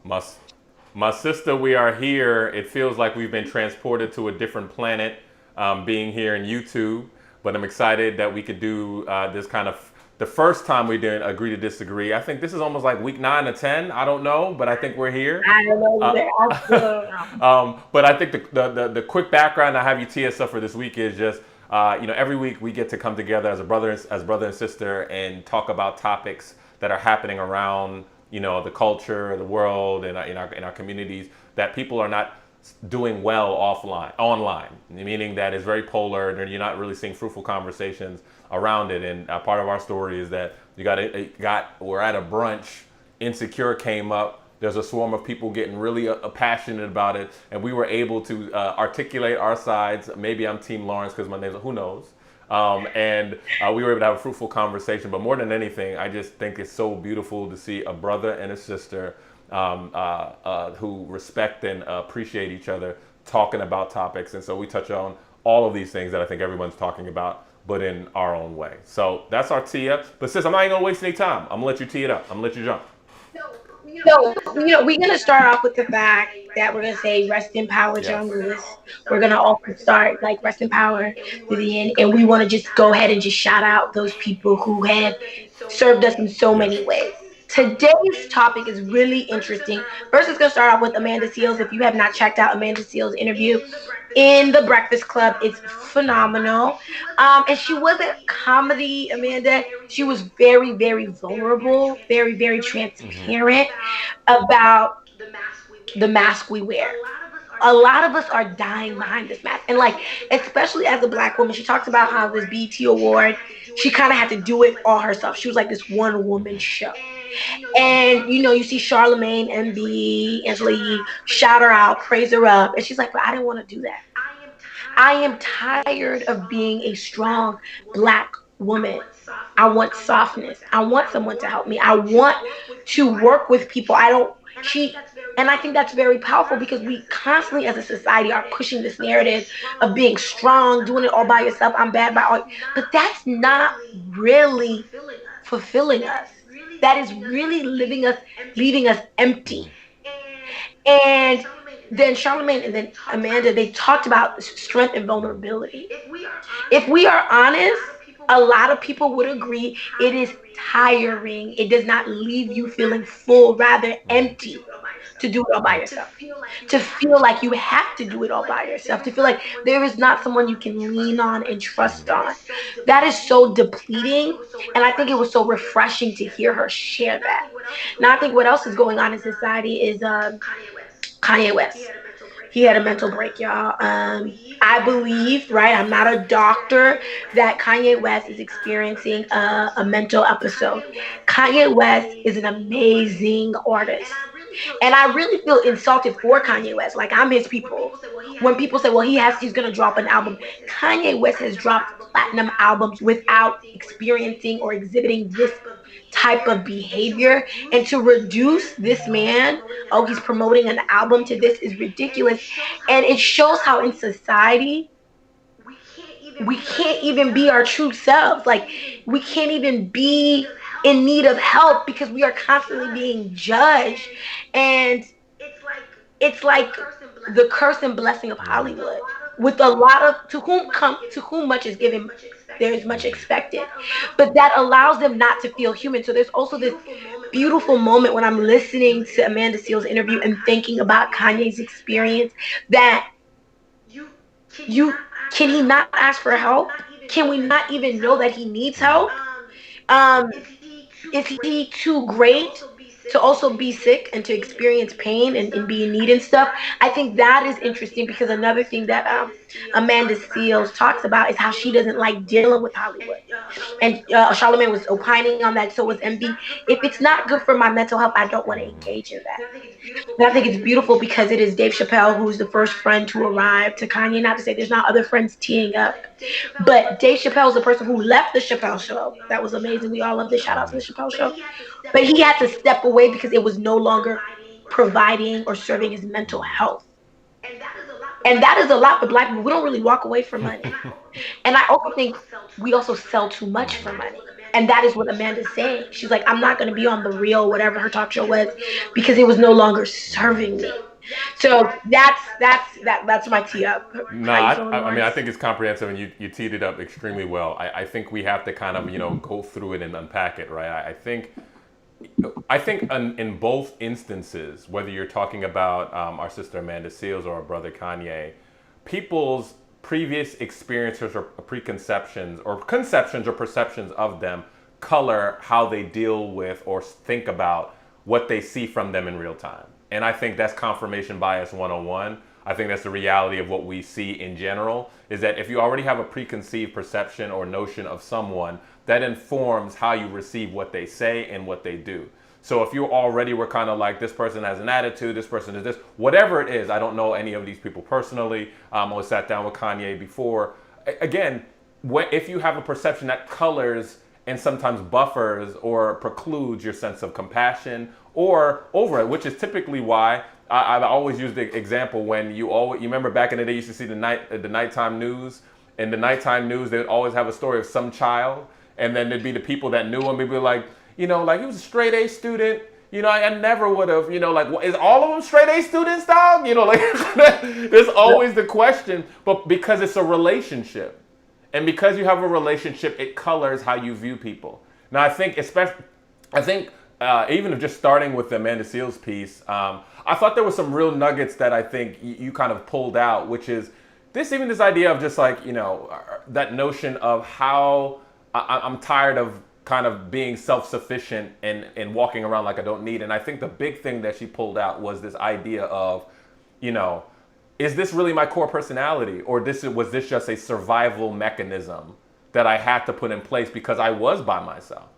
My, my sister, we are here. It feels like we've been transported to a different planet, being here in YouTube. But I'm excited that we could do this kind of the first time we did agree to disagree. I think this is almost like week 9 or 10. I don't know, but I think we're here. I don't know Uh, either. I still don't know. but I think the quick background I have you tee us up for this week is just every week we get to come together as a brother and sister and talk about topics that are happening around the culture, the world, and in our communities that people are not doing well online, meaning that it's very polar and you're not really seeing fruitful conversations around it. And part of our story is that we're at a brunch, Insecure came up. There's a swarm of people getting really passionate about it, and we were able to articulate our sides. Maybe I'm Team Lawrence because my name's who knows. And we were able to have a fruitful conversation. But more than anything, I just think it's so beautiful to see a brother and a sister who respect and appreciate each other talking about topics. And so we touch on all of these things that I think everyone's talking about, but in our own way. So that's our tee up. But sis, I'm not even gonna waste any time. I'm gonna let you tee it up. I'm gonna let you jump. So, we're going to start off with the fact that we're going to say rest in power, Yes. John Lewis. We're going to also start like rest in power to the end. And we want to just go ahead and just shout out those people who have served us in so Yes. many ways. Today's topic is really interesting. First, it's going to start off with Amanda Seals. If you have not checked out Amanda Seals' interview in The Breakfast Club, it's phenomenal. And she wasn't comedy, Amanda. She was very, very vulnerable, very, very transparent about the mask we wear. A lot of us are dying behind this mask. And like, especially as a black woman, she talks about how this BT award, she kind of had to do it all herself. She was like this one woman show. And you see Charlemagne, MB, Angela Yee shout her out, praise her up. And she's like, but I didn't want to do that. I am tired of being a strong black woman. I want softness. I want someone to help me. I want to work with people. I don't, she, and I think that's very powerful because we constantly as a society are pushing this narrative of being strong, doing it all by yourself. I'm bad by all, but that's not really fulfilling us. That is really leaving us empty. And then Charlemagne and then Amanda, they talked about strength and vulnerability. If we are honest, a lot of people would agree it is tiring. It does not leave you feeling full, rather empty to do it all by yourself. To feel like you have to do it all by yourself. To feel like there is not someone you can lean on and trust on. That is so depleting. And I think it was so refreshing to hear her share that. Now, I think what else is going on in society is Kanye West. He had a mental break, y'all. I believe, right? I'm not a doctor, that Kanye West is experiencing a mental episode. Kanye West is an amazing artist. And I really feel insulted for Kanye West. Like, I'm his people. When people say, well, he's gonna drop an album. Kanye West has dropped platinum albums without experiencing or exhibiting this type of behavior. And to reduce this man, oh, he's promoting an album, to this is ridiculous. And it shows how in society we can't even be our true selves. Like, we can't even be in need of help because we are constantly being judged. And it's like the curse and blessing of Hollywood. With a lot of to whom much is given, there is much expected. But that allows them not to feel human. So there's also this beautiful moment when I'm listening to Amanda Seals' interview and thinking about Kanye's experience, that you can he not ask for help? Can we not even know that he needs help? Um, is he too great to also be sick and to experience pain and be in need and stuff? I think that is interesting because another thing that Amanda Seals talks about is how she doesn't like dealing with Hollywood. And Charlamagne was opining on that, so was MB. If it's not good for my mental health, I don't want to engage in that. And I think it's beautiful because it is Dave Chappelle who's the first friend to arrive to Kanye. Not to say there's not other friends teeing up, but Dave Chappelle is the person who left the Chappelle show. That was amazing. We all love the shout out to the Chappelle show. But he had to step away because it was no longer providing or serving his mental health. And that is a lot for black people. We don't really walk away from money. And I also think we also sell too much for money. And that is what Amanda's saying. She's like, I'm not going to be on the real, whatever her talk show was, because it was no longer serving me. So that's my tee up. No, How you feeling, I mean, I Lawrence? think it's comprehensive, and you teed it up extremely well. I think we have to kind of, go through it and unpack it, right? I think in both instances, whether you're talking about our sister Amanda Seales or our brother Kanye, people's previous experiences or preconceptions or conceptions or perceptions of them color how they deal with or think about what they see from them in real time. And I think that's confirmation bias 101. I think that's the reality of what we see in general, is that if you already have a preconceived perception or notion of someone, that informs how you receive what they say and what they do. So if you already were kind of like, this person has an attitude, this person is this, whatever it is, I don't know any of these people personally. I sat down with Kanye before. Again, if you have a perception that colors and sometimes buffers or precludes your sense of compassion or over it, which is typically why I've always used the example when you remember back in the day, you used to see the nighttime news. In the nighttime news, they would always have a story of some child, and then there'd be the people that knew him. They'd be like, like he was a straight A student. I never would have, like, is all of them straight A students, dog? Like, there's always the question, but because it's a relationship, and because you have a relationship, it colors how you view people. Now, I think even just starting with the Amanda Seales piece, I thought there were some real nuggets that I think you kind of pulled out, which is this idea of just like, that notion of how I'm tired of kind of being self-sufficient and walking around like I don't need. And I think the big thing that she pulled out was this idea of, is this really my core personality, or was this just a survival mechanism that I had to put in place because I was by myself?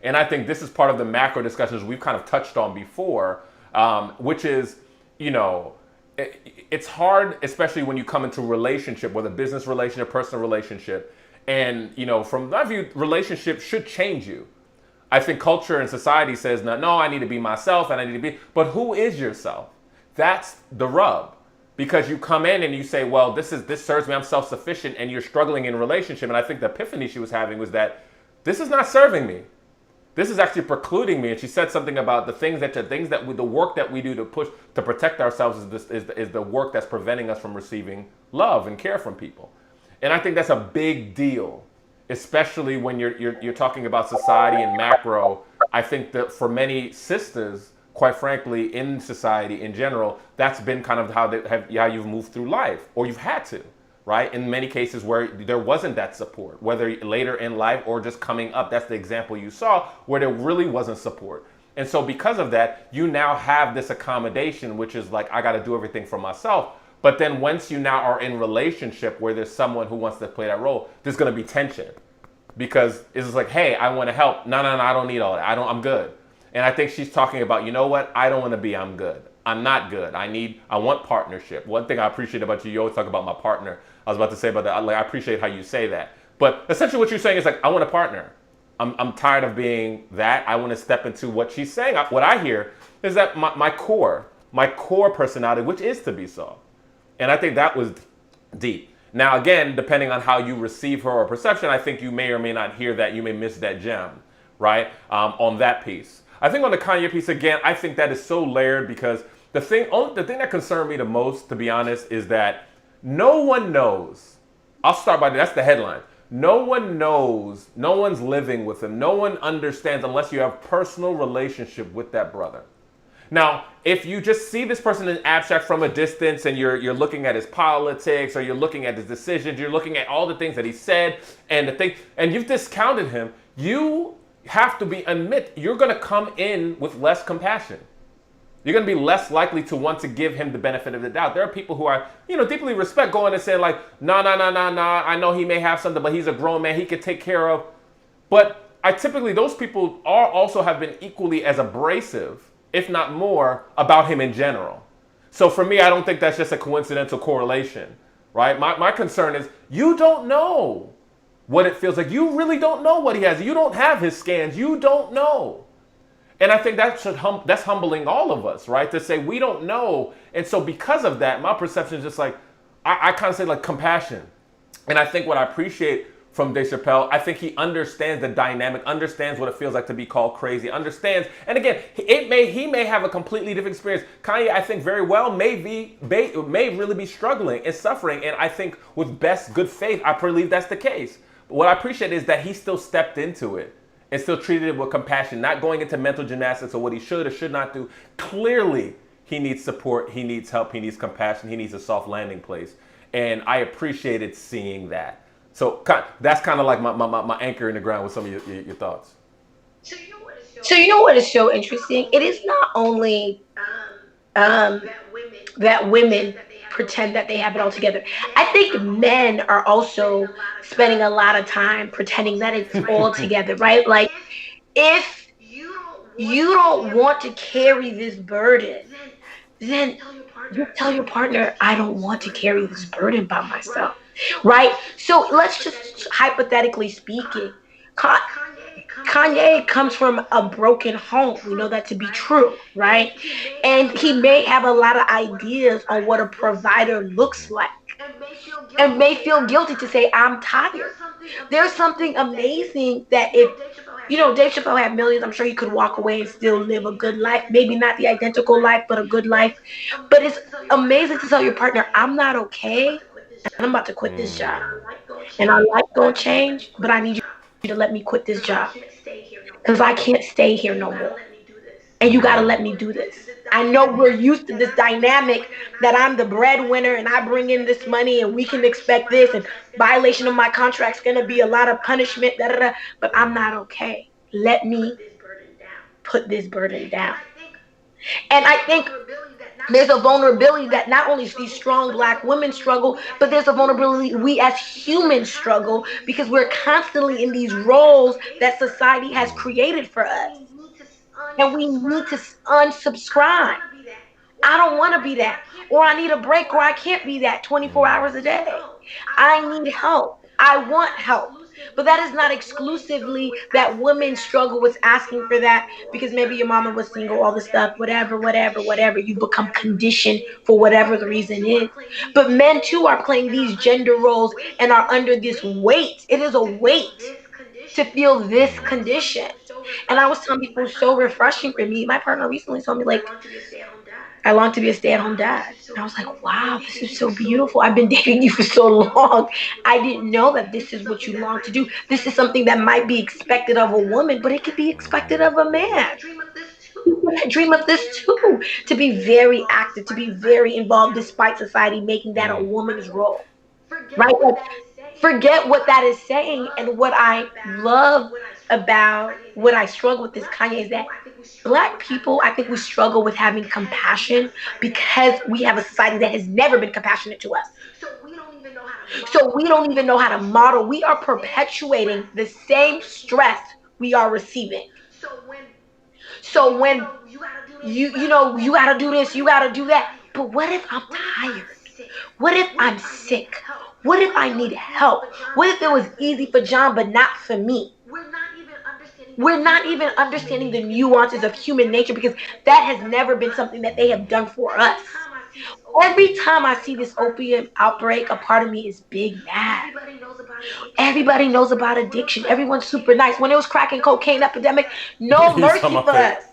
And I think this is part of the macro discussions we've kind of touched on before, which is, it's hard, especially when you come into a relationship, whether business relationship, personal relationship. And, from my view, relationships should change you. I think culture and society says, no, I need to be myself and I need to be, but who is yourself? That's the rub. Because you come in and you say, well, this serves me, I'm self-sufficient, and you're struggling in a relationship. And I think the epiphany she was having was that this is not serving me. This is actually precluding me. And she said something about the work that we do to protect ourselves is the work that's preventing us from receiving love and care from people. And I think that's a big deal, especially when you're talking about society and macro. I think that for many sisters, quite frankly, in society in general, that's been kind of how you've moved through life, or you've had to, right? In many cases where there wasn't that support, whether later in life or just coming up. That's the example you saw where there really wasn't support. And so because of that, you now have this accommodation, which is like, I got to do everything for myself. But then once you now are in relationship where there's someone who wants to play that role, there's going to be tension, because it's just like, hey, I want to help. No, I don't need all that. I'm good. And I think she's talking about, you know what? I don't want to be, I'm good. I'm not good. I want partnership. One thing I appreciate about you always talk about my partner. I was about to say about that. I appreciate how you say that. But essentially what you're saying is like, I want a partner. I'm tired of being that. I want to step into what she's saying. What I hear is that my core personality, which is to be soft. And I think that was deep. Now, again, depending on how you receive her or perception, I think you may or may not hear that. You may miss that gem, right? On that piece. I think on the Kanye piece, again, I think that is so layered, because the thing that concerned me the most, to be honest, is that no one knows. I'll start by that's the headline. No one knows. No one's living with him. No one understands unless you have personal relationship with that brother. Now, if you just see this person in abstract from a distance and you're looking at his politics, or you're looking at his decisions, you're looking at all the things that he said and you've discounted him, you have to admit you're going to come in with less compassion. You're going to be less likely to want to give him the benefit of the doubt. There are people who I, deeply respect, going and saying like, no, I know he may have something, but he's a grown man, he could take care of. But those people also have been equally as abrasive, if not more, about him in general. So for me, I don't think that's just a coincidental correlation, right? My concern is you don't know what it feels like. You really don't know what he has. You don't have his scans. You don't know. And I think that's humbling all of us, right? To say we don't know. And so because of that, my perception is just like, I kind of say like compassion. And I think what I appreciate from Dave Chappelle. I think he understands the dynamic, understands what it feels like to be called crazy, understands. And again, he may have a completely different experience. Kanye, I think very well may really be struggling and suffering. And I think with best good faith, I believe that's the case. But what I appreciate is that he still stepped into it and still treated it with compassion, not going into mental gymnastics or what he should or should not do. Clearly, he needs support, he needs help, he needs compassion, he needs a soft landing place. And I appreciated seeing that. So that's kind of like my anchor in the ground with some of your thoughts. So you know what is so interesting? It is not only um, that women pretend that they have it all together. I think men are also spending a lot of time pretending that it's all together, right? Like if you don't want to carry this burden, then just tell your partner, I don't want to carry this burden by myself, right? So let's just hypothetically speaking, Kanye comes from a broken home. We know that to be true, right? And he may have a lot of ideas on what a provider looks like and may feel guilty to say, I'm tired. There's something amazing that if, Dave Chappelle had millions, I'm sure he could walk away and still live a good life. Maybe not the identical life, but a good life. But it's amazing to tell your partner, I'm not okay and I'm about to quit this job. And our life gonna change, but I need you to let me quit this job because I can't stay here no more. And you got to let me do this. I know we're used to this dynamic that I'm the breadwinner and I bring in this money and we can expect this and violation of my contract's going to be a lot of punishment, da, da, da, but I'm not okay. Let me put this burden down. And I think there's a vulnerability that not only these strong black women struggle, but there's a vulnerability we as humans struggle because we're constantly in these roles that society has created for us. And we need to unsubscribe. I don't want to be that. Or I need a break, or I can't be that 24 hours a day. I need help. I want help. But that is not exclusively that women struggle with asking for that because maybe your mama was single, all this stuff, whatever, whatever, whatever. You become conditioned for whatever the reason is. But men too are playing these gender roles and are under this weight. It is a weight to feel this condition. And I was telling people, it's so refreshing for me. My partner recently told me, like, I long to be a stay-at-home dad. And I was like, wow, this is so beautiful. I've been dating you for so long. I didn't know that this is what you long to do. This is something that might be expected of a woman, but it could be expected of a man. I dream of this too, to be very active, to be very involved, despite society making that a woman's role, right? Like, forget what that is saying. And what I love about what I struggle with this Kanye is that black people, I think we struggle with having compassion because we have a society that has never been compassionate to us. So we don't even know how to model. We are perpetuating the same stress we are receiving. So when you got to do this, you got to do that. But what if I'm tired? What if I'm sick? What if I need help? What if it was easy for John but not for me? We're not even understanding the nuances of human nature because that has never been something that they have done for us. Every time I see this opium outbreak, a part of me is big mad. Everybody knows about addiction. Everyone's super nice. When it was crack and cocaine epidemic, no mercy for us.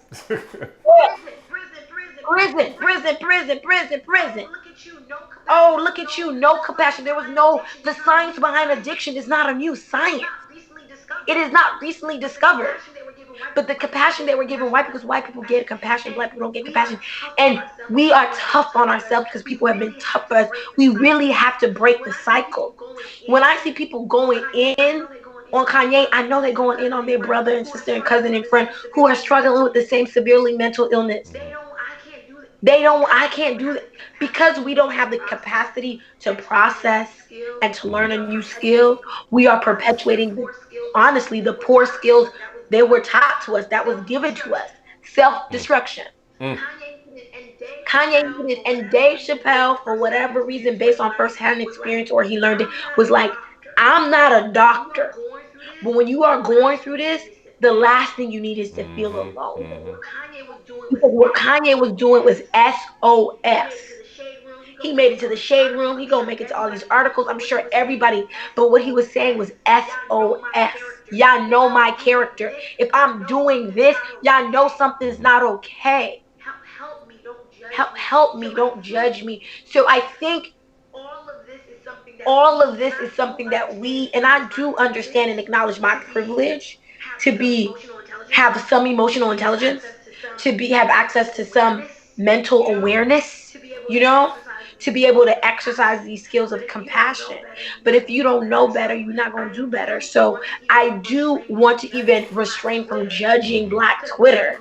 Prison. Oh, look at you, no compassion. The science behind addiction is not a new science. It is not recently discovered. But the compassion they were given white because white people get compassion, black people don't get compassion. And we are tough on ourselves because people have been tough for us. We really have to break the cycle. When I see people going in on Kanye, I know they're going in on their brother and sister and cousin and friend who are struggling with the same severely mental illness. I can't do that because we don't have the capacity to process and to learn a new skill. We are perpetuating, honestly, the poor skills that were taught to us, that was given to us. Self-destruction. Mm. Kanye did it, and Dave Chappelle, for whatever reason, based on first-hand experience or he learned it, was like, I'm not a doctor, but when you are going through this, the last thing you need is to feel alone. Because what Kanye was doing was SOS. He made it to the Shade Room. He gonna make it to all these articles. I'm sure everybody. But what he was saying was SOS. Y'all know my character. If I'm doing this, y'all know something's not okay. Help me, don't judge me. So I think all of this is something that we, and I do understand and acknowledge my privilege to be have some emotional intelligence, to be have access to some mental awareness, you know, to be able to exercise these skills of compassion. But if you don't know better, you're not going to do better. So I do want to even refrain from judging Black Twitter,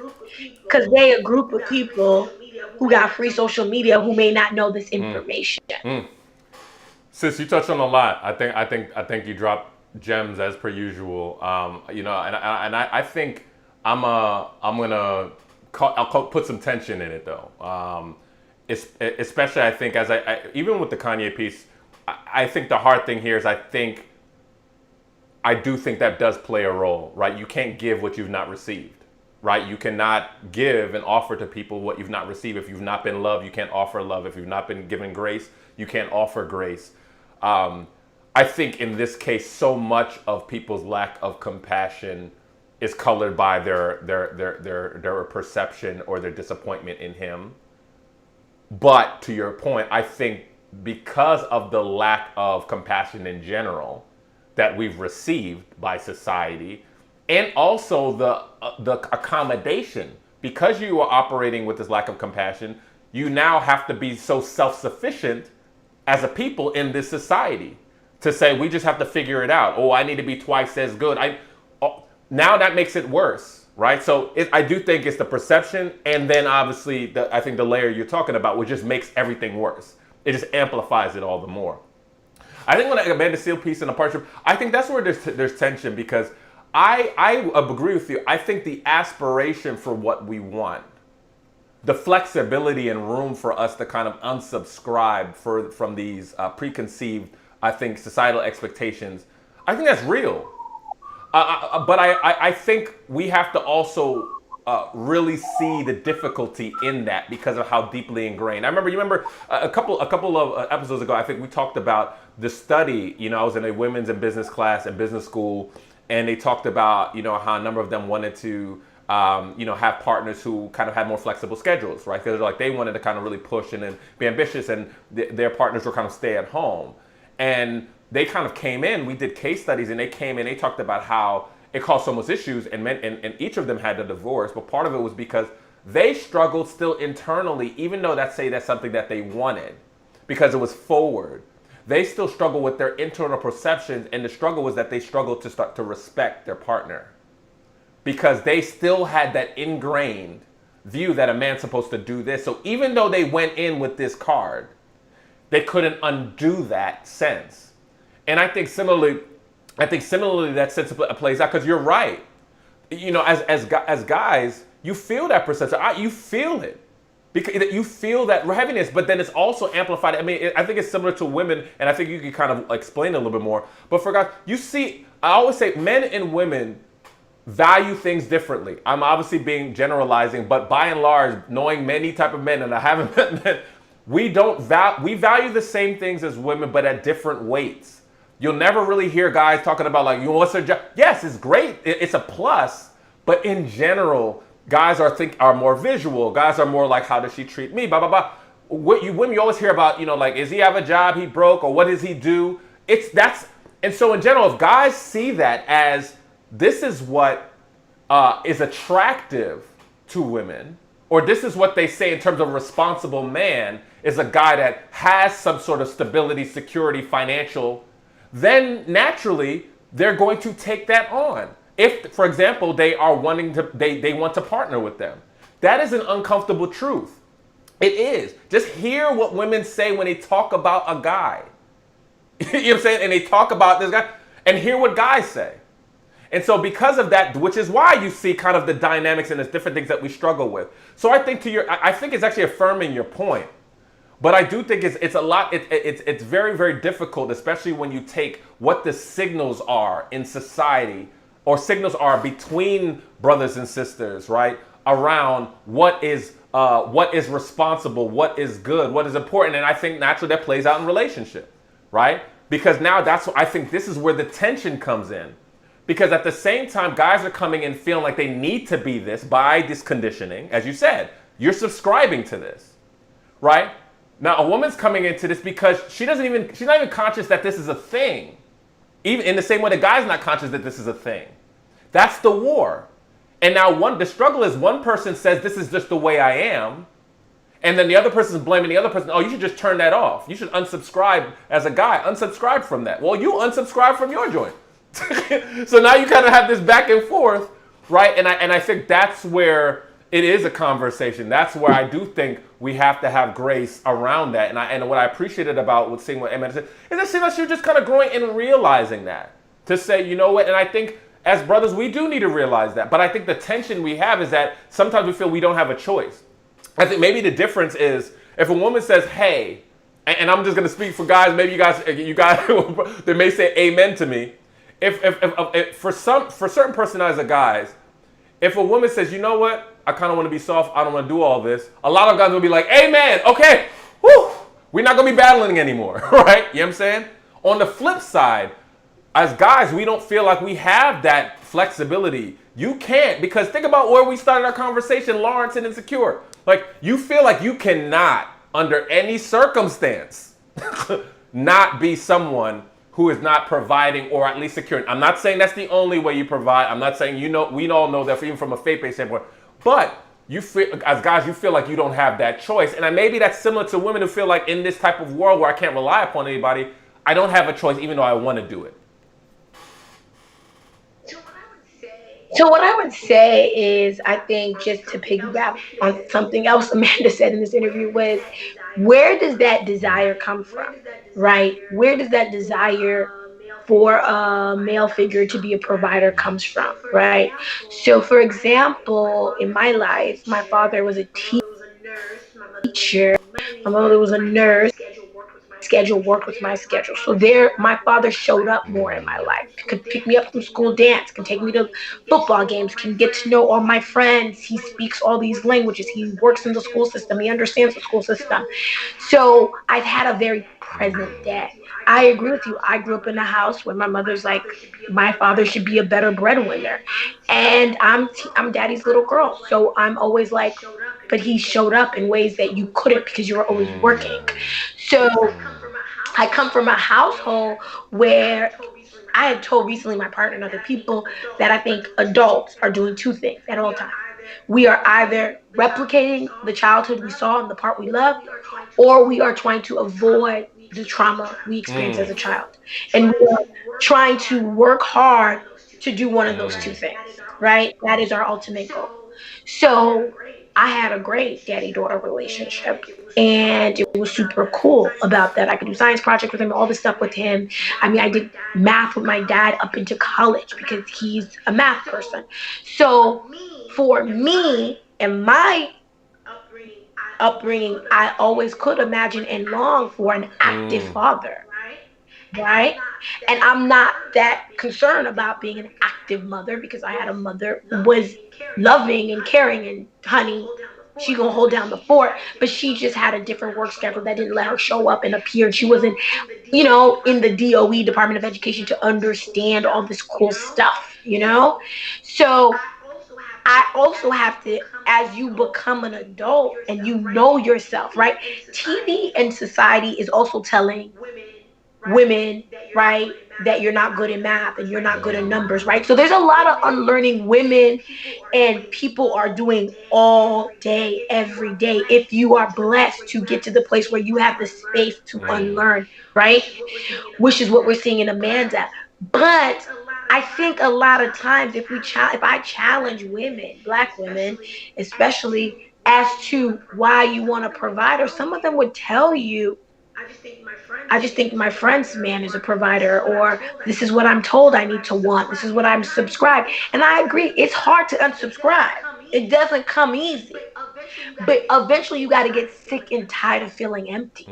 because they a group of people who got free social media who may not know this information. Sis, you touched on a lot. I think you dropped gems as per usual. I think I'll put some tension in it though. Especially I think as I even with the Kanye piece, I think the hard thing here is I do think that does play a role, right? You can't give what you've not received, right? You cannot give and offer to people what you've not received. If you've not been loved, you can't offer love. If you've not been given grace, you can't offer grace. I think in this case, so much of people's lack of compassion is colored by their perception or their disappointment in him. But to your point, I think because of the lack of compassion in general that we've received by society, and also the accommodation, because you are operating with this lack of compassion, you now have to be so self-sufficient as a people in this society to say we just have to figure it out. Oh, I need to be twice as good. Now that makes it worse, right? So I do think it's the perception, and then obviously I think the layer you're talking about, which just makes everything worse. It just amplifies it all the more. I think when the Amanda Seales piece and the partnership, I think that's where there's tension, because I agree with you. I think the aspiration for what we want, the flexibility and room for us to kind of unsubscribe from these preconceived, I think, societal expectations, I think that's real. But I think we have to also really see the difficulty in that because of how deeply ingrained. You remember a couple of episodes ago, I think we talked about the study. I was in a women's and business class in business school, and they talked about, how a number of them wanted to have partners who kind of had more flexible schedules, right? Because like they wanted to kind of really push and be ambitious, and their partners were kind of stay at home. And they kind of came in, we did case studies, and they came in, they talked about how it caused so much issues, and each of them had a divorce, but part of it was because they struggled still internally, even though that's something that they wanted, because it was forward. They still struggle with their internal perceptions, and the struggle was that they struggled to start to respect their partner, because they still had that ingrained view that a man's supposed to do this. So even though they went in with this card, they couldn't undo that sense. And I think similarly that sense plays out, because you're right. As guys, you feel that perception. You feel it. Because you feel that heaviness, but then it's also amplified. I think it's similar to women, and I think you can kind of explain it a little bit more. But for guys, I always say men and women value things differently. I'm obviously being generalizing, but by and large, knowing many type of men, and I haven't met men, we value the same things as women, but at different weights. You'll never really hear guys talking about what's their job? Yes, it's great. It's a plus, but in general, guys are more visual. Guys are more like, how does she treat me? Blah blah blah. Women, you always hear about, is he have a job? He broke, or what does he do? And so in general, if guys see that as this is what is attractive to women, or this is what they say in terms of a responsible man, is a guy that has some sort of stability, security, financial, then naturally they're going to take that on. If, for example, they want to partner with them. That is an uncomfortable truth. It is. Just hear what women say when they talk about a guy. You know what I'm saying? And they talk about this guy, and hear what guys say. And so because of that, which is why you see kind of the dynamics and the different things that we struggle with. So I think I think it's actually affirming your point. But I do think it's very, very difficult, especially when you take what the signals are in society, or signals are between brothers and sisters, right? Around what is what is responsible, what is good, what is important. And I think naturally that plays out in relationship, right? Because now that's what I think this is where the tension comes in. Because at the same time, guys are coming in feeling like they need to be this by this conditioning. As you said, you're subscribing to this, right? Now a woman's coming into this because she's not even conscious that this is a thing. Even in the same way the guy's not conscious that this is a thing. That's the war. And now the struggle is one person says this is just the way I am, and then the other person's blaming the other person. Oh, you should just turn that off. You should unsubscribe as a guy. Unsubscribe from that. Well, you unsubscribe from your joint. So now you kind of have this back and forth, right? And I think that's where it is a conversation. That's where I do think we have to have grace around that. And what I appreciated about seeing what Amanda said is it seems like you're just kind of growing and realizing that. To say, you know what, and I think as brothers, we do need to realize that. But I think the tension we have is that sometimes we feel we don't have a choice. I think maybe the difference is if a woman says, hey, and I'm just going to speak for guys, maybe you guys they may say amen to me. If for certain personalities of guys, if a woman says, you know what, I kind of want to be soft, I don't want to do all this, a lot of guys will be like, amen, okay, whew, we're not going to be battling anymore, right? You know what I'm saying? On the flip side, as guys, we don't feel like we have that flexibility. You can't, because think about where we started our conversation, Lawrence and Insecure. Like, you feel like you cannot, under any circumstance, not be someone who is not providing or at least securing. I'm not saying that's the only way you provide. I'm not saying, we all know that even from a faith-based standpoint. But you feel, as guys, you feel like you don't have that choice. And maybe that's similar to women who feel like in this type of world where I can't rely upon anybody, I don't have a choice even though I want to do it. So what I would say is, I think just to piggyback on something else Amanda said in this interview was, where does that desire come from, right? Where does that desire for a male figure to be a provider comes from, right? So for example, in my life, my father was a teacher, my mother was a nurse, schedule worked with my schedule. So there, my father showed up more in my life. Could pick me up from school dance, can take me to football games, can get to know all my friends. He speaks all these languages. He works in the school system. He understands the school system. So I've had a very present dad. I agree with you. I grew up in a house where my mother's like, my father should be a better breadwinner, and I'm daddy's little girl. So I'm always like, but he showed up in ways that you couldn't because you were always working. So I come from a household where I had told recently my partner and other people that I think adults are doing two things at all times. We are either replicating the childhood we saw and the part we loved, or we are trying to avoid the trauma we experienced as a child. And we are trying to work hard to do one of those two things, right? That is our ultimate goal. So I had a great daddy-daughter relationship, and it was super cool about that. I could do science projects with him, all this stuff with him. I mean, I did math with my dad up into college because he's a math person. So for me and my upbringing, I always could imagine and long for an active father, right? And I'm not that concerned about being an active mother because I had a mother who was loving and caring, and honey, she gonna hold down the fort, but she just had a different work schedule that didn't let her show up and appear. She wasn't, in the DOE, Department of Education, to understand all this cool stuff. So I also have to, as you become an adult and you know yourself, right? TV and society is also telling women, right, that you're not good in math and you're not good in numbers, right? So there's a lot of unlearning women and people are doing all day, every day. If you are blessed to get to the place where you have the space to unlearn, right? Which is what we're seeing in Amanda. But I think a lot of times if I challenge women, black women, especially as to why you want to provide, or some of them would tell you, I just think my friend's man is a provider, or this is what I'm told I need to want. This is what I'm subscribed. And I agree, it's hard to unsubscribe. It doesn't come easy. But eventually you got to get sick and tired of feeling empty.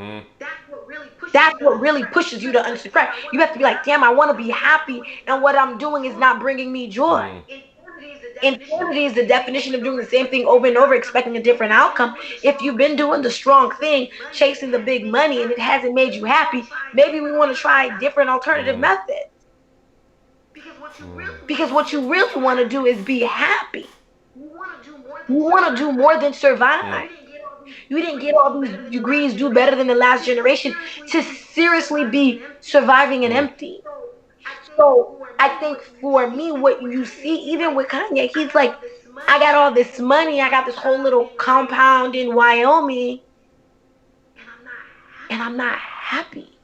That's what really pushes you to unsubscribe. You have to be like, damn, I want to be happy, and what I'm doing is not bringing me joy. Insanity is the definition of doing the same thing over and over, expecting a different outcome. If you've been doing the strong thing, chasing the big money, and it hasn't made you happy, maybe we want to try different alternative methods. Because what you really want to do is be happy. You want to do more than survive. You didn't get all these degrees, do better than the last generation to seriously be surviving and empty. So I think for me, what you see, even with Kanye, he's like, I got all this money, I got this whole little compound in Wyoming, and I'm not happy.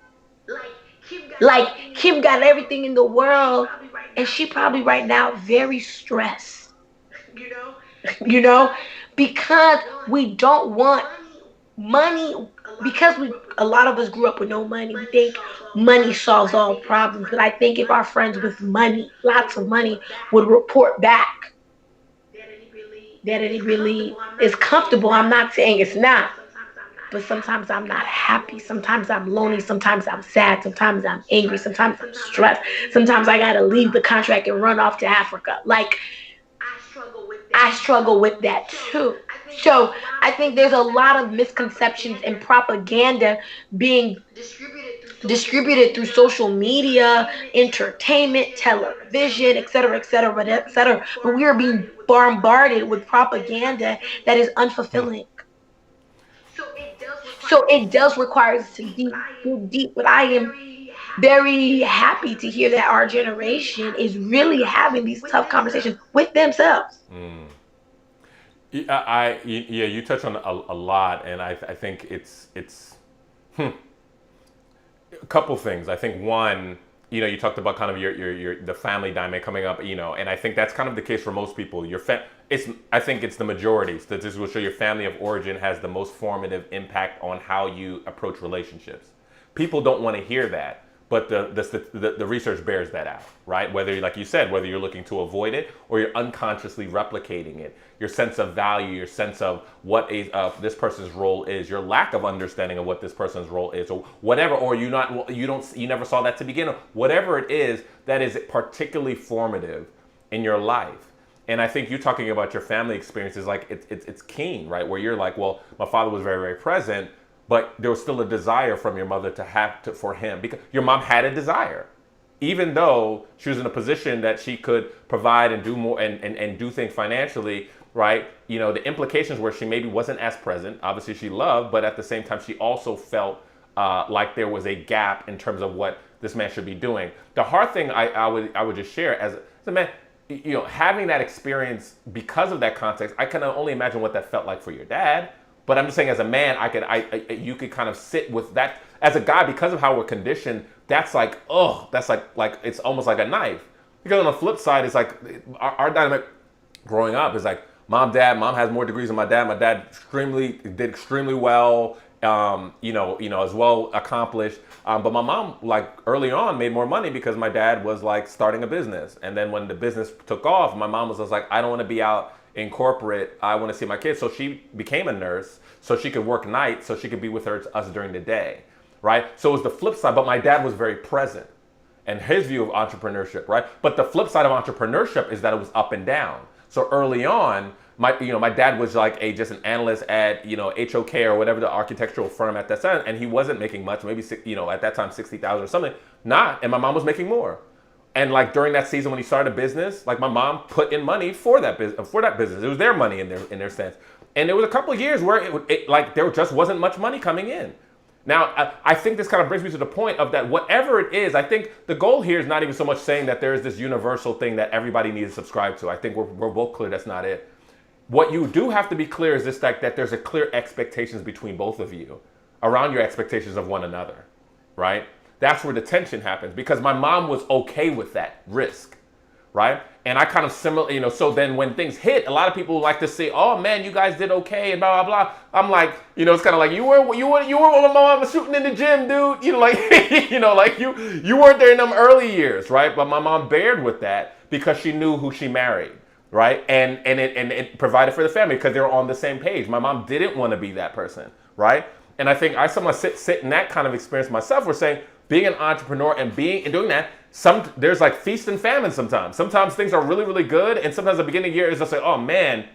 Like, Kim got everything in the world, and she probably right now very stressed. You know, because we don't want money, because a lot of us grew up with no money. We think money solves all problems, but I think if our friends with money, lots of money, would report back that it really is comfortable. I'm not saying it's not, but sometimes I'm not happy. Sometimes I'm lonely. Sometimes I'm sad. Sometimes I'm angry. Sometimes I'm stressed. Sometimes I gotta leave the contract and run off to Africa. Like, I struggle with that too. So I think there's a lot of misconceptions and propaganda being distributed through social media, entertainment, television, etc., etc., etc. But we are being bombarded with propaganda that is unfulfilling. So it does require us to dig deep. But I am very happy to hear that our generation is really having these tough conversations with themselves. Yeah, you touch on a lot, and I think it's a couple things. I think one, you talked about kind of your the family dynamic coming up, and I think that's kind of the case for most people. I think it's the majority. Statistics will show your family of origin has the most formative impact on how you approach relationships. People don't want to hear that, but the research bears that out, right? Whether, like you said, whether you're looking to avoid it or you're unconsciously replicating it, your sense of value, your sense of what this person's role is, your lack of understanding of what this person's role is, or whatever, or you never saw that to begin with, whatever it is that is particularly formative in your life. And I think you talking about your family experiences, like it's keen, right? Where you're like, well, my father was very, very present, but there was still a desire from your mother for him, because your mom had a desire, even though she was in a position that she could provide and do more and do things financially, right? The implications were she maybe wasn't as present. Obviously she loved, but at the same time, she also felt like there was a gap in terms of what this man should be doing. The hard thing I would just share as a man, having that experience because of that context, I can only imagine what that felt like for your dad. But I'm just saying, as a man, you could kind of sit with that. As a guy, because of how we're conditioned, that's like it's almost like a knife. Because on the flip side, it's like our dynamic growing up is like mom has more degrees than my dad. My dad did extremely well, as well accomplished. But my mom, like early on, made more money because my dad was like starting a business. And then when the business took off, my mom was just like, I don't want to be out in corporate, I want to see my kids. So she became a nurse so she could work nights so she could be with us during the day, right? So it was the flip side, but my dad was very present and his view of entrepreneurship, right? But the flip side of entrepreneurship is that it was up and down. So early on, my dad was like just an analyst at, HOK or whatever the architectural firm at that time, and he wasn't making much, maybe, at that time, 60,000 or something, and my mom was making more. And like during that season when he started a business, like my mom put in money for that business. It was their money in their sense. And there was a couple of years where there just wasn't much money coming in. Now, I think this kind of brings me to the point of that whatever it is, I think the goal here is not even so much saying that there is this universal thing that everybody needs to subscribe to. I think we're both clear that's not it. What you do have to be clear is this, that there's a clear expectations between both of you around your expectations of one another, right? That's where the tension happens, because my mom was okay with that risk, right? And I kind of similar, so then when things hit, a lot of people like to say, oh man, you guys did okay and blah, blah, blah. I'm like, it's kind of like, you weren't with my mom shooting in the gym, dude. You weren't there in them early years, right? But my mom bared with that because she knew who she married, right? And it provided for the family because they were on the same page. My mom didn't want to be that person, right? And I think I somewhat sit in that kind of experience myself. We're saying, being an entrepreneur and doing that, There's like feast and famine sometimes. Sometimes things are really, really good, and sometimes the beginning of the year is just like, oh man,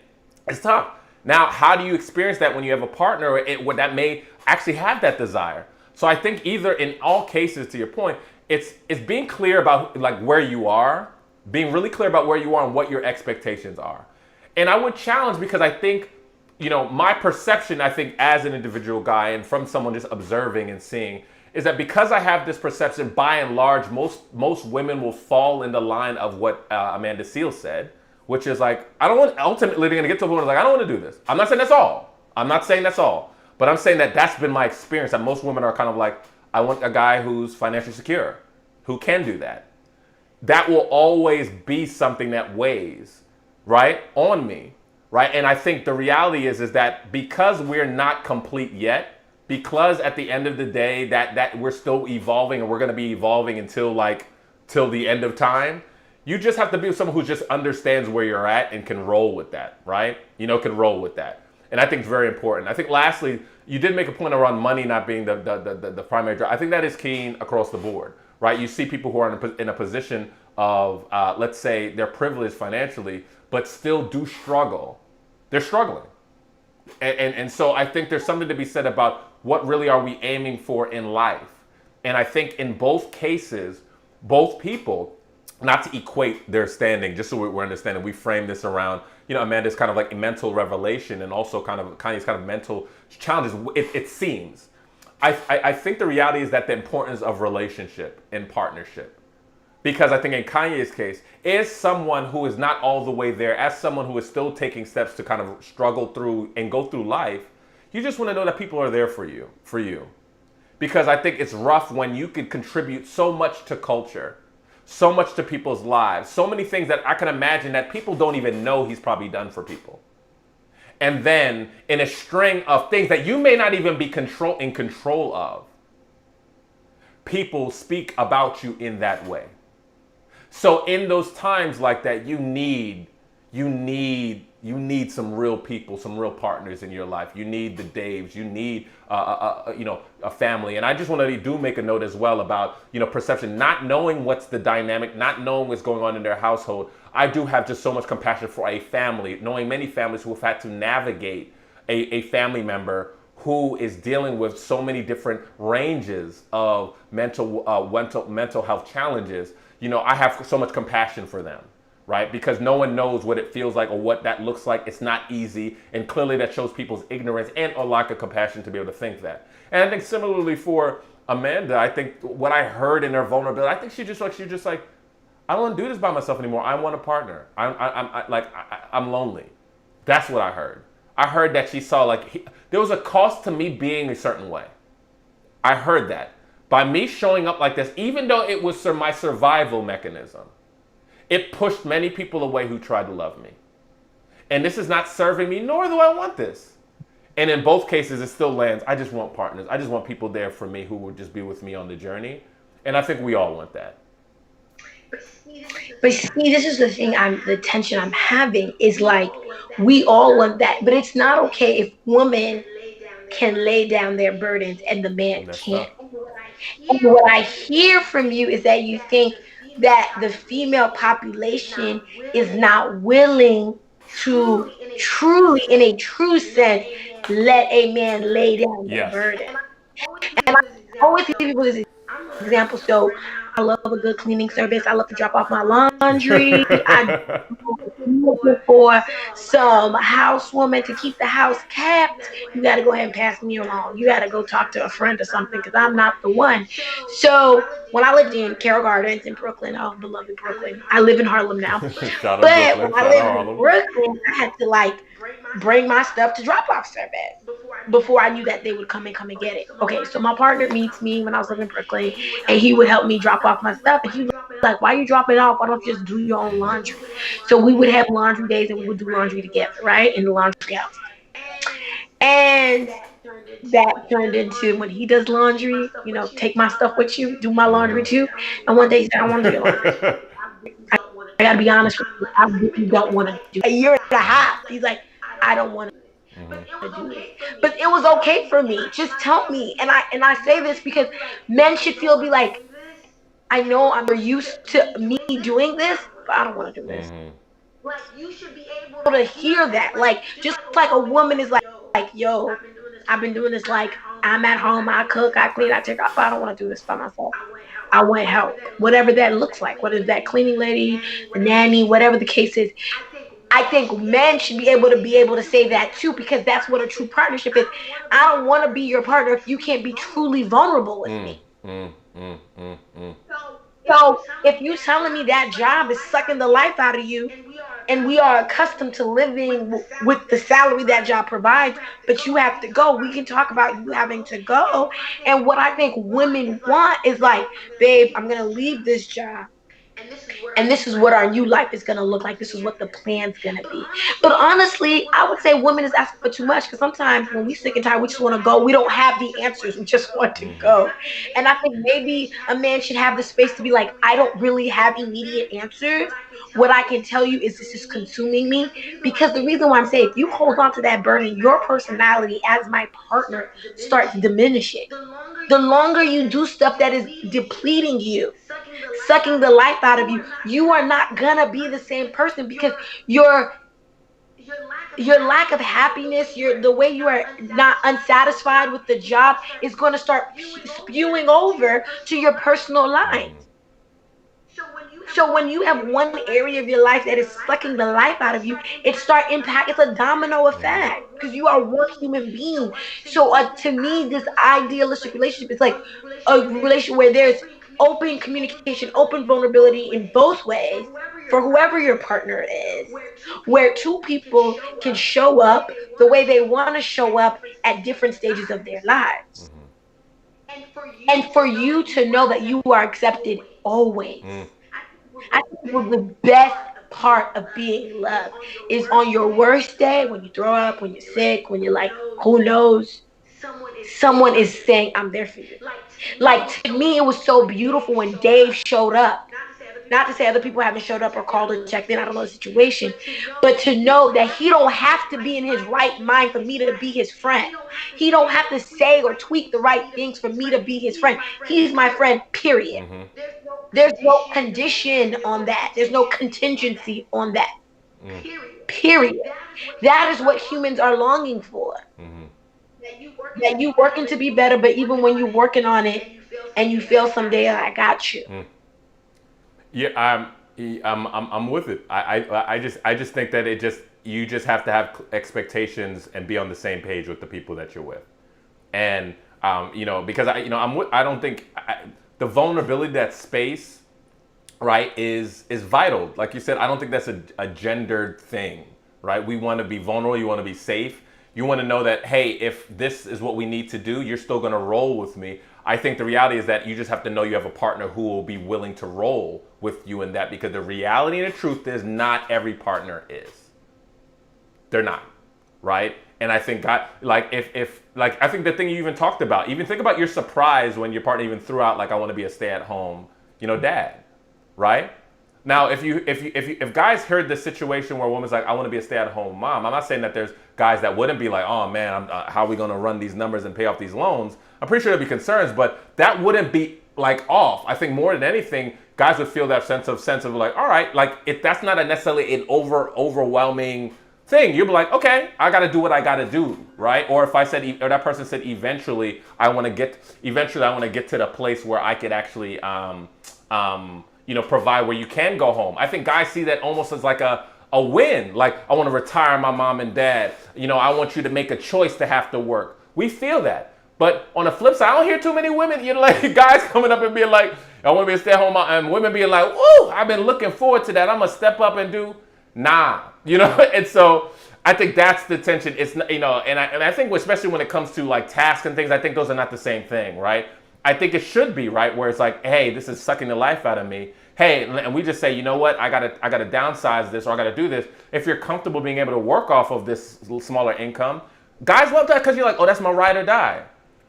it's tough. Now, how do you experience that when you have a partner that may actually have that desire? So I think either in all cases, to your point, it's being clear about like where you are, being really clear about where you are and what your expectations are. And I would challenge, because I think, my perception, I think as an individual guy and from someone just observing and seeing, is that because I have this perception, by and large, most women will fall in the line of what Amanda Seales said, which is like, I don't want, ultimately they're gonna get to a point where like, I don't want to do this. I'm not saying that's all. I'm not saying that's all. But I'm saying that that's been my experience, that most women are kind of like, I want a guy who's financially secure, who can do that. That will always be something that weighs, right, on me, right? And I think the reality is that because we're not complete yet, because at the end of the day that we're still evolving, and we're going to be evolving till the end of time, you just have to be with someone who just understands where you're at and can roll with that, right? Can roll with that. And I think it's very important. I think lastly, you did make a point around money not being the primary driver. I think that is keen across the board, right? You see people who are in a position of, let's say, they're privileged financially, but still do struggle. They're struggling. And so I think there's something to be said about what really are we aiming for in life. And I think in both cases, both people, not to equate their standing, just so we're understanding, we frame this around, Amanda's kind of like a mental revelation, and also kind of Kanye's kind of mental challenges, it seems. I think the reality is that the importance of relationship and partnership. Because I think in Kanye's case, as someone who is not all the way there, as someone who is still taking steps to kind of struggle through and go through life, you just want to know that people are there for you. Because I think it's rough when you could contribute so much to culture, so much to people's lives, so many things that I can imagine that people don't even know he's probably done for people. And then in a string of things that you may not even be in control of, people speak about you in that way. So in those times like that, you need some real people, some real partners in your life. You need the Daves. You need a family. And I just want to make a note as well about perception, not knowing what's the dynamic, not knowing what's going on in their household. I do have just so much compassion for a family, knowing many families who have had to navigate a family member who is dealing with so many different ranges of mental health challenges. I have so much compassion for them, right? Because no one knows what it feels like or what that looks like. It's not easy. And clearly that shows people's ignorance and a lack of compassion to be able to think that. And I think similarly for Amanda, I think what I heard in her vulnerability, I think she's just like, I don't want to do this by myself anymore. I want a partner. I'm lonely. That's what I heard. I heard that she saw there was a cost to me being a certain way. I heard that. By me showing up like this, even though it was my survival mechanism, it pushed many people away who tried to love me. And this is not serving me, nor do I want this. And in both cases, it still lands, I just want partners. I just want people there for me who will just be with me on the journey. And I think we all want that. But see, this is the thing, the tension I'm having is like, we all want that. But it's not okay if women can lay down their burdens and the man can't. And what I hear from you is that you think that the female population is not willing to truly, in a true sense, let a man lay down the burden. And I always give people this example. So I love a good cleaning service. I love to drop off my laundry. I'm looking for some housewoman to keep the house kept. You got to go ahead and pass me along. You got to go talk to a friend or something because I'm not the one. So when I lived in Carroll Gardens in Brooklyn, oh, beloved Brooklyn. I live in Harlem now. But when I lived in Brooklyn, I had to bring my stuff to drop-off service before I knew that they would come and get it. Okay, so my partner meets me when I was living in Brooklyn, and he would help me drop off my stuff. And he was like, why are you dropping it off? Why don't you just do your own laundry? So we would have laundry days, and we would do laundry together, right, in the laundry house. And that turned into, when he does laundry, take my stuff with you, do my laundry too. And one day he said, I want to do your laundry. I got to be honest with you, I really don't want to do it. A year and a half. He's like, I don't want to do it. But it was okay for me. Just tell me. And I say this because men should be like, I know I'm used to me doing this, but I don't want to do this. Mm-hmm. Like you should be able to hear that. Like just like a woman is like, yo, I've been doing this. Like I'm at home, I cook, I clean, I take off. I don't want to do this by myself. I want help, whatever that looks like. Whether it's that cleaning lady, the nanny, whatever the case is. I think men should be able to say that too, because that's what a true partnership is. I don't want to be your partner if you can't be truly vulnerable with Mm, me. mm, mm, mm, mm, So if you telling me that job is sucking the life out of you, and we are accustomed to living with the salary that job provides, but you have to go. We can talk about you having to go. And what I think women want is like, babe, I'm going to leave this job. And this is what our new life is going to look like. This is what the plan's going to be. But honestly, I would say women is asking for too much, because sometimes when we sick and tired, we just want to go. We don't have the answers. We just want to mm-hmm. go. And I think maybe a man should have the space to be like, I don't really have immediate answers. What I can tell you is this is consuming me. Because the reason why I'm saying, if you hold on to that burden, your personality as my partner starts diminishing. The longer you do stuff that is depleting you, sucking the life out of you, you are not gonna be the same person, because your your lack of happiness, your the way you are not unsatisfied with the job is going to start spewing over to your personal life. Mm-hmm. So when you have one area of your life that is sucking the life out of you, it's a domino effect, because you are one human being. So to me, this idealistic relationship is like a relationship where there's open communication, open vulnerability in both ways for whoever your partner is, where two people can show up the way they want to show up at different stages of their lives. Mm-hmm. And for you to know that you are accepted always. Mm, I think it was the best part of being loved is on your worst day, when you throw up, when you're sick, when you're like, who knows? Someone is saying, I'm there for you. Like to me, it was so beautiful when Dave showed up. Not to say other people haven't showed up or called or checked in, I don't know the situation, but to know that he don't have to be in his right mind for me to be his friend. He don't have to say or tweak the right things for me to be his friend. He's my friend, period. mm-hmm. There's no condition on that. There's no contingency on that. Mm, Period. That is what humans are longing for. mm-hmm. That you working to be better, but even when you're working on it and you feel someday, I got you. Mm. Yeah, I'm with it. I just think that you just have to have expectations and be on the same page with the people that you're with, and because I don't think the vulnerability, that space, right, is vital. Like you said, I don't think that's a gendered thing, right? We want to be vulnerable. You want to be safe. You want to know that, hey, if this is what we need to do, you're still going to roll with me. I think the reality is that you just have to know you have a partner who will be willing to roll with you in that, because the reality and the truth is not every partner is. They're not, right? And I think God, like if like I think the thing you even talked about, even think about your surprise when your partner even threw out like, I want to be a stay-at-home, dad, right? Now, if guys heard the situation where a woman's like, I want to be a stay-at-home mom, I'm not saying that there's guys that wouldn't be like, oh man, how are we going to run these numbers and pay off these loans? I'm pretty sure there'd be concerns, but that wouldn't be like off. I think more than anything, guys would feel that sense of like, all right, like if that's not necessarily an overwhelming thing, you'd be like, okay, I got to do what I got to do, right? Or if I said, or that person said, eventually I want to get to the place where I could actually, provide, where you can go home. I think guys see that almost as like a win. Like, I want to retire my mom and dad. I want you to make a choice to have to work. We feel that. But on the flip side, I don't hear too many women, guys coming up and being like, I want to be a stay-at-home mom, and women being like, woo, I've been looking forward to that. I'm going to step up and do, nah, And so I think that's the tension. It's, and I think especially when it comes to like tasks and things, I think those are not the same thing, right? I think it should be, right, where it's like, hey, this is sucking the life out of me. Hey, and we just say, you know what, I gotta downsize this, or I gotta do this. If you're comfortable being able to work off of this smaller income, guys love that, because you're like, oh, that's my ride or die.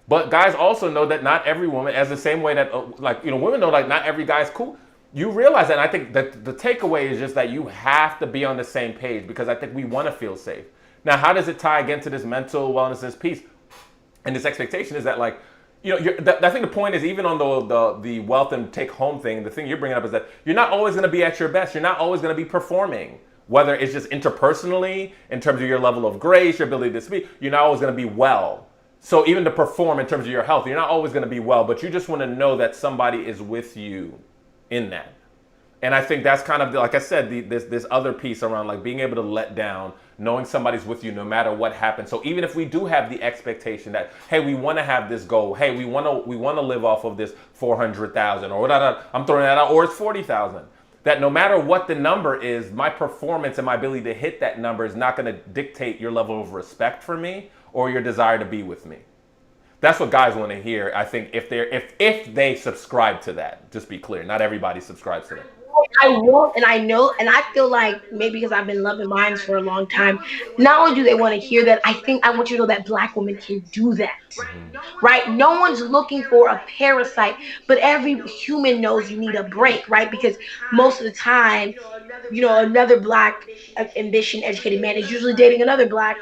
But guys also know that not every woman, as the same way that women know, like, not every guy's cool. You realize that, and I think that the takeaway is just that you have to be on the same page, because I think we want to feel safe. Now, how does it tie again to this mental wellness, this piece? And this expectation is that, like, I think the point is, even on the wealth and take home thing, the thing you're bringing up is that you're not always going to be at your best. You're not always going to be performing. Whether it's just interpersonally, in terms of your level of grace, your ability to speak, you're not always going to be well. So even to perform in terms of your health, you're not always going to be well, but you just want to know that somebody is with you in that. And I think that's kind of, like I said, this other piece around like being able to let down, knowing somebody's with you no matter what happens. So even if we do have the expectation that, hey, we want to have this goal, hey, we want to live off of this 400,000 or whatever, I'm throwing that out, or it's 40,000. That no matter what the number is, my performance and my ability to hit that number is not going to dictate your level of respect for me or your desire to be with me. That's what guys want to hear. I think if they subscribe to that, just be clear, not everybody subscribes to that. I won't, and I know, and I feel like maybe because I've been loving mines for a long time, not only do they want to hear that, I think I want you to know that Black women can do that, right? No one's looking for a parasite, but every human knows you need a break, right? Because most of the time, another Black ambition educated man is usually dating another Black,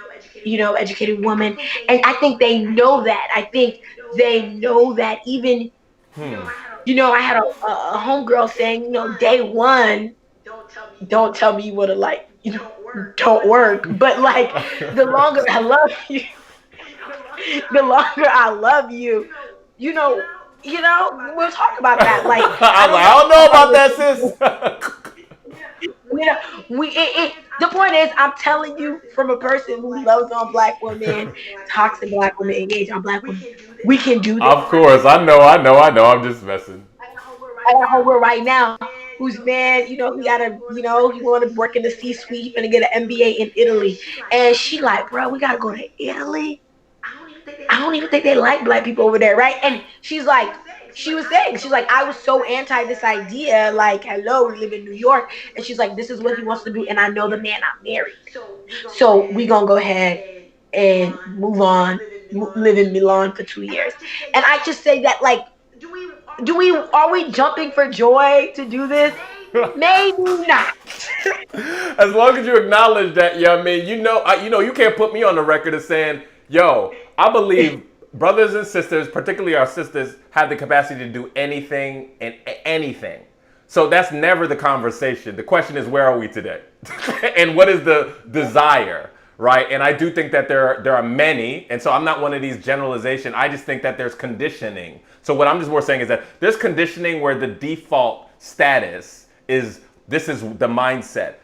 educated woman, and I think they know that. I think they know that even. I had a homegirl saying, day one, don't tell me you would have don't work. But like, the longer I love you, the longer I love you, you know, we'll talk about that. Like, I don't know about that, sis. The point is, I'm telling you from a person who loves on Black women, talks to Black women, engage on Black women, we can do this. Of course, I know. I'm just messing. I got a homegirl right now who's man, he gotta, he want to work in the C-suite and get an MBA in Italy, and she like, bro, we gotta go to Italy. I don't even think they like Black people over there, right? And she's like, she's like, I was so anti this idea, like, hello, we live in New York, and she's like, this is what he wants to do, and I know the man I'm married, so we gonna go ahead and move on, live in Milan for 2 years, and I just say that, like, are we jumping for joy to do this? Maybe not. As long as you acknowledge that, I mean, you can't put me on the record as saying, yo, I believe brothers and sisters, particularly our sisters, have the capacity to do anything and anything. So that's never the conversation. The question is, where are we today? And what is the desire? Right. And I do think that there are many. And so I'm not one of these generalizations. I just think that there's conditioning. So what I'm just more saying is that there's conditioning where the default status is this is the mindset.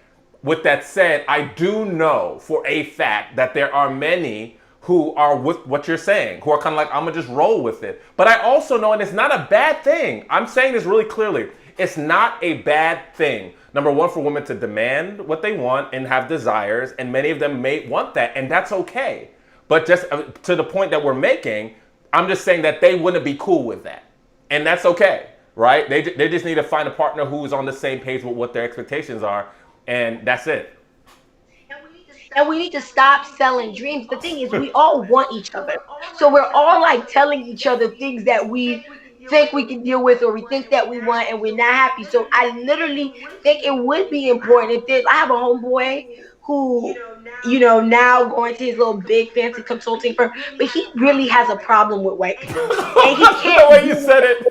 With that said, I do know for a fact that there are many who are with what you're saying, who are kind of like, I'm going to just roll with it. But I also know, and it's not a bad thing. I'm saying this really clearly. It's not a bad thing. Number one, for women to demand what they want and have desires, and many of them may want that, and that's okay. But just to the point that we're making, I'm just saying that they wouldn't be cool with that, and that's okay, right? They just need to find a partner who's on the same page with what their expectations are, and that's it. And we need to stop selling dreams. The thing is, we all want each other. So we're all like telling each other things that we think we can deal with, or we think that we want, and we're not happy. So I literally think it would be important if I have a homeboy who, now going to his little big fancy consulting firm, but he really has a problem with white people. And he can't. The way you said it.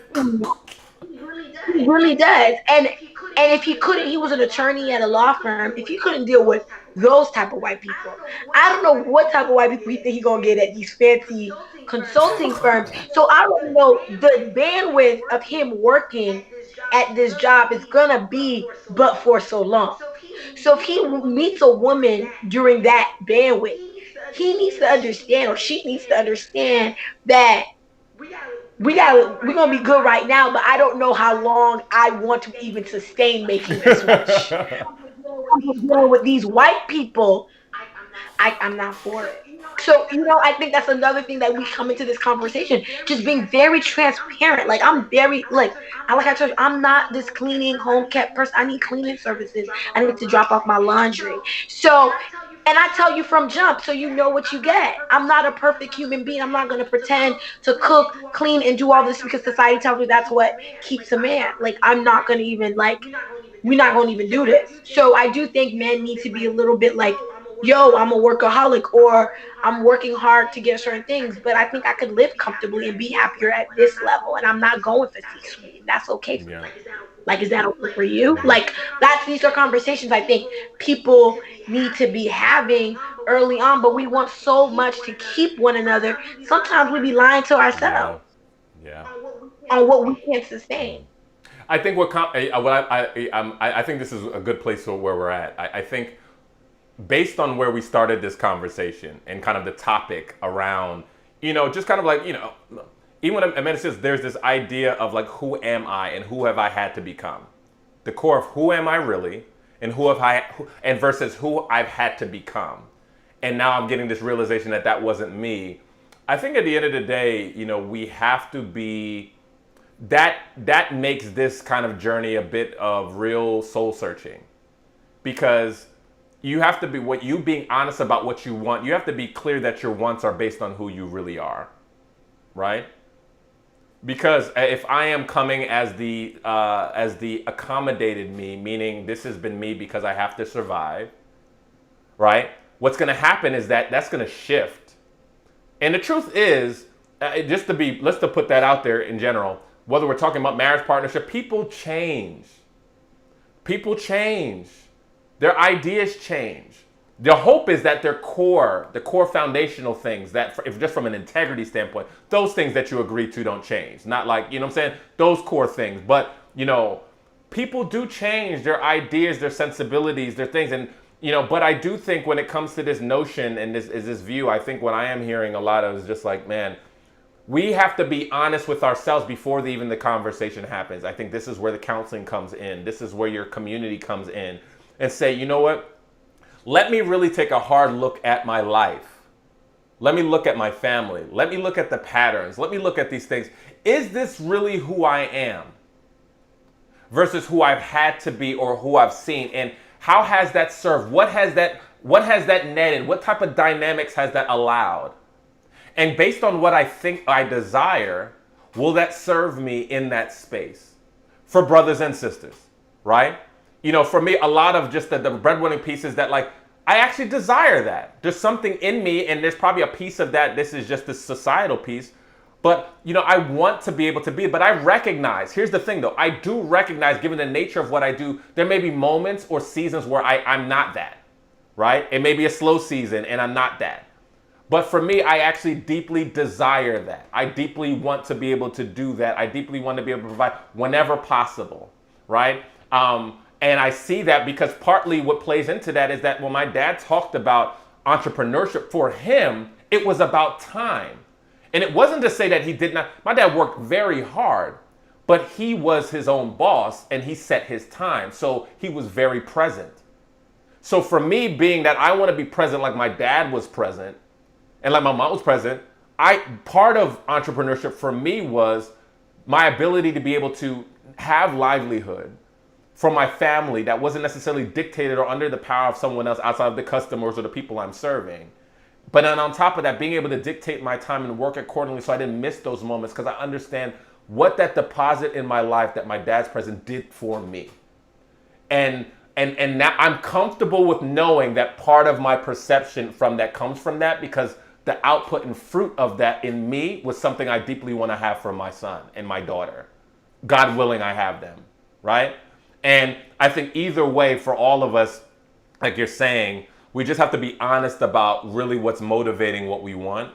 He really does. And if he couldn't, he was an attorney at a law firm. If he couldn't deal with those type of white people, I don't know what type of white people he think he gonna get at these fancy consulting firms. So I don't know, the bandwidth of him working at this job is gonna be but for so long. So if he meets a woman during that bandwidth, he needs to understand, or she needs to understand, that we're gonna be good right now, but I don't know how long I want to even sustain making this much. With these white people, I'm not for it. So, I think that's another thing that we come into this conversation, just being very transparent. Like, I'm very, like I told you, I'm not this cleaning, home kept person. I need cleaning services. I need to drop off my laundry. So, and I tell you from jump, so you know what you get. I'm not a perfect human being. I'm not going to pretend to cook, clean, and do all this because society tells me that's what keeps a man. Like, I'm not going to even, we're not going to even do this. So I do think men need to be a little bit like, yo, I'm a workaholic, or I'm working hard to get certain things, but I think I could live comfortably and be happier at this level, and I'm not going for C-suite, and that's okay for Yeah. me. Like, is that okay for you? Like, these are conversations I think people need to be having early on, but we want so much to keep one another. Sometimes we be lying to Yeah. ourselves Yeah. on what we can't sustain. I think I think this is a good place for where we're at. I think based on where we started this conversation and kind of the topic around, just kind of like, even when Amanda says there's this idea of like, who am I and who have I had to become? The core of who am I really and and versus who I've had to become. And now I'm getting this realization that that wasn't me. I think at the end of the day, we have to be that makes this kind of journey a bit of real soul searching, because you have to be being honest about what you want. You have to be clear that your wants are based on who you really are, right? Because if I am coming as the accommodated me, meaning this has been me because I have to survive, right? What's going to happen is that's going to shift. And the truth is, let's to put that out there in general, whether we're talking about marriage partnership, people change. People change. Their ideas change. The hope is that the core foundational things, that if just from an integrity standpoint, those things that you agree to don't change. Not like, what I'm saying? Those core things. But, people do change their ideas, their sensibilities, their things. And, but I do think when it comes to this notion and this view, I think what I am hearing a lot of is just like, man, we have to be honest with ourselves before even the conversation happens. I think this is where the counseling comes in. This is where your community comes in, and say, you know what? Let me really take a hard look at my life. Let me look at my family. Let me look at the patterns. Let me look at these things. Is this really who I am versus who I've had to be or who I've seen? And how has that served? What has that netted? What type of dynamics has that allowed? And based on what I think I desire, will that serve me in that space? For brothers and sisters, right? For me, a lot of just the breadwinning pieces that like, I actually desire that. There's something in me, and there's probably a piece of that. This is just this societal piece. But, I want to be able to be, but I recognize, here's the thing though, I do recognize, given the nature of what I do, there may be moments or seasons where I'm not that, right? It may be a slow season and I'm not that. But for me, I actually deeply desire that. I deeply want to be able to do that. I deeply want to be able to provide whenever possible, right? And I see that because partly what plays into that is that when my dad talked about entrepreneurship, for him, it was about time. And it wasn't to say that he did not, my dad worked very hard, but he was his own boss and he set his time. So he was very present. So for me, being that I want to be present like my dad was present, and like my mom was present, part of entrepreneurship for me was my ability to be able to have livelihood for my family that wasn't necessarily dictated or under the power of someone else outside of the customers or the people I'm serving. But then on top of that, being able to dictate my time and work accordingly so I didn't miss those moments, because I understand what that deposit in my life that my dad's presence did for me. And now I'm comfortable with knowing that part of my perception from that comes from that, because the output and fruit of that in me was something I deeply want to have for my son and my daughter. God willing, I have them, right? And I think either way, for all of us, like you're saying, we just have to be honest about really what's motivating what we want.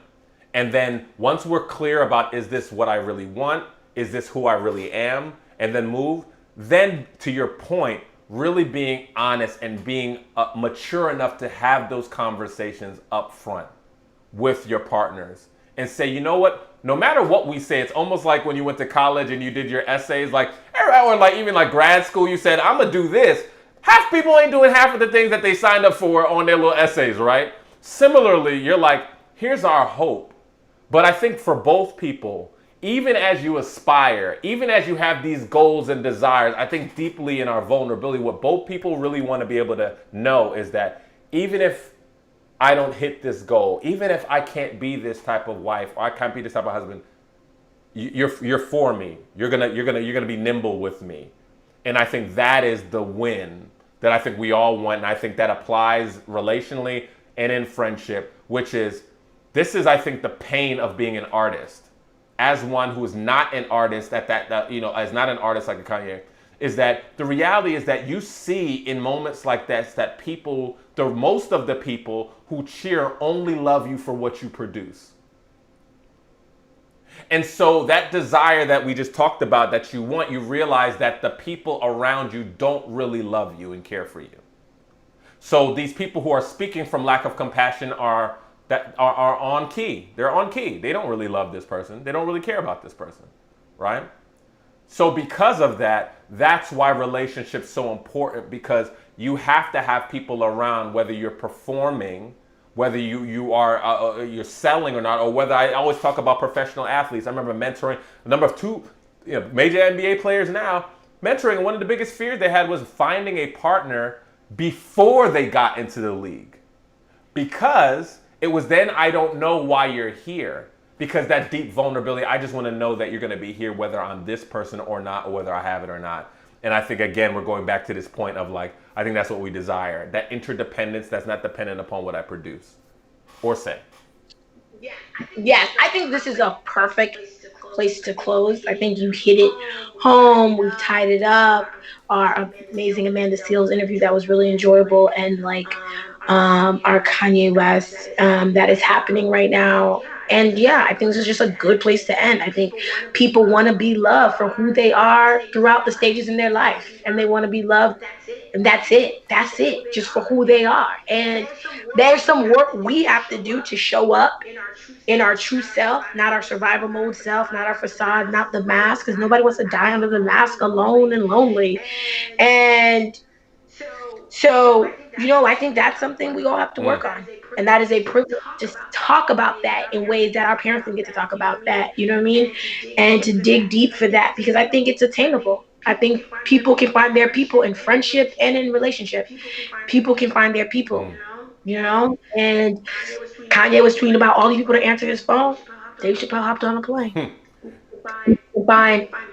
And then once we're clear about, is this what I really want? Is this who I really am? And then move. Then to your point, really being honest and being mature enough to have those conversations up front with your partners and say, you know what, no matter what we say, it's almost like when you went to college and you did your essays, like, or like even like grad school, you said, I'm gonna do this. Half people ain't doing half of the things that they signed up for on their little essays, right? Similarly, you're like, here's our hope. But I think for both people, even as you aspire, even as you have these goals and desires, I think deeply in our vulnerability, what both people really want to be able to know is that even if I don't hit this goal, even if I can't be this type of wife or I can't be this type of husband, you're for me. You're gonna be nimble with me. And I think that is the win that I think we all want. And I think that applies relationally and in friendship, which is, this is, I think, the pain of being an artist. As one who is not an artist as not an artist like a Kanye, is that the reality is that you see in moments like this that people, most of the people who cheer only love you for what you produce. And so that desire that we just talked about that you want, you realize that the people around you don't really love you and care for you. So these people who are speaking from lack of compassion are on key. They're on key. They don't really love this person. They don't really care about this person, right? So because of that, that's why relationships so important, because you have to have people around, whether you're performing, whether you're selling or not, or whether, I always talk about professional athletes. I remember mentoring a number of major NBA players now. Mentoring, one of the biggest fears they had was finding a partner before they got into the league, because it was then, I don't know why you're here. Because that deep vulnerability, I just want to know that you're going to be here whether I'm this person or not, or whether I have it or not. And I think, again, we're going back to this point of like, I think that's what we desire. That interdependence that's not dependent upon what I produce or say. Yes, I think this is a perfect place to close. I think you hit it home. We've tied it up. Our amazing Amanda Seales interview, that was really enjoyable. And like our Kanye West that is happening right now. And yeah, I think this is just a good place to end. I think people want to be loved for who they are throughout the stages in their life. And they want to be loved. And that's it. That's it. Just for who they are. And there's some work we have to do to show up in our true self, not our survival mode self, not our facade, not the mask, because nobody wants to die under the mask alone and lonely. And so, I think that's something we all have to work on. And that is a privilege to talk about that in ways that our parents didn't get to talk about that, you know what I mean? And to dig deep for that, because I think it's attainable. I think people can find their people in friendship and in relationship. People can find their people, And Kanye was tweeting about all the people that answer his phone. Dave Chappelle hopped on a plane.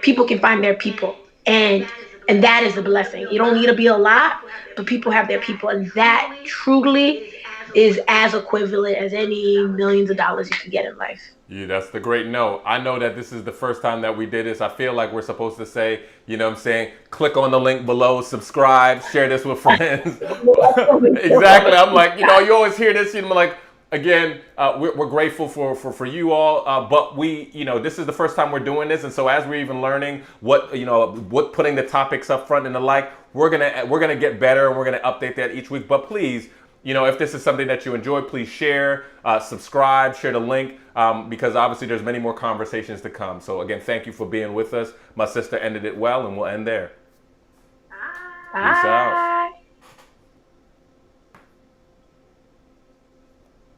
People can find their people. And that is a blessing. You don't need to be a lot, but people have their people. And that truly is as equivalent as any millions of dollars you can get in life. Yeah, that's the great note. I know that this is the first time that we did this. I feel like we're supposed to say, click on the link below, subscribe, share this with friends. Exactly. I'm like, you always hear this, like, again, we're grateful for you all, but this is the first time we're doing this, and so as we're even learning what putting the topics up front and the like, we're gonna get better, and we're gonna update that each week. But please, if this is something that you enjoy, please share, subscribe, share the link, because obviously there's many more conversations to come. So again, thank you for being with us. My sister ended it well, and we'll end there. Bye. Peace out.